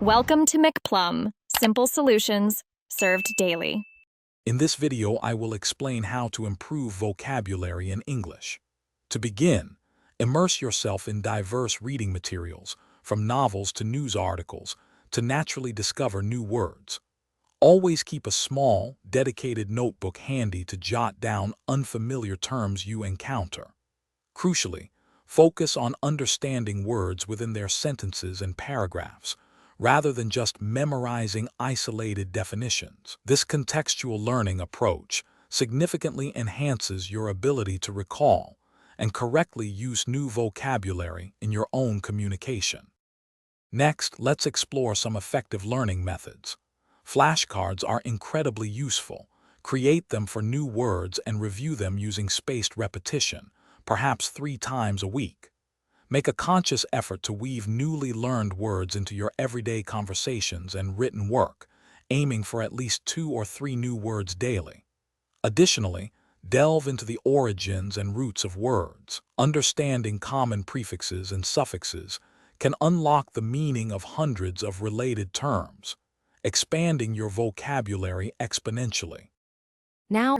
Welcome to McPlum, simple solutions served daily. In this video, I will explain how to improve vocabulary in English. To begin, immerse yourself in diverse reading materials, from novels to news articles, to naturally discover new words. Always keep a small, dedicated notebook handy to jot down unfamiliar terms you encounter. Crucially, focus on understanding words within their sentences and paragraphs, rather than just memorizing isolated definitions. This contextual learning approach significantly enhances your ability to recall and correctly use new vocabulary in your own communication. Next, let's explore some effective learning methods. Flashcards are incredibly useful. Create them for new words and review them using spaced repetition, perhaps 3 times a week. Make a conscious effort to weave newly learned words into your everyday conversations and written work, aiming for at least 2 or 3 new words daily. Additionally, delve into the origins and roots of words. Understanding common prefixes and suffixes can unlock the meaning of hundreds of related terms, expanding your vocabulary exponentially. Now,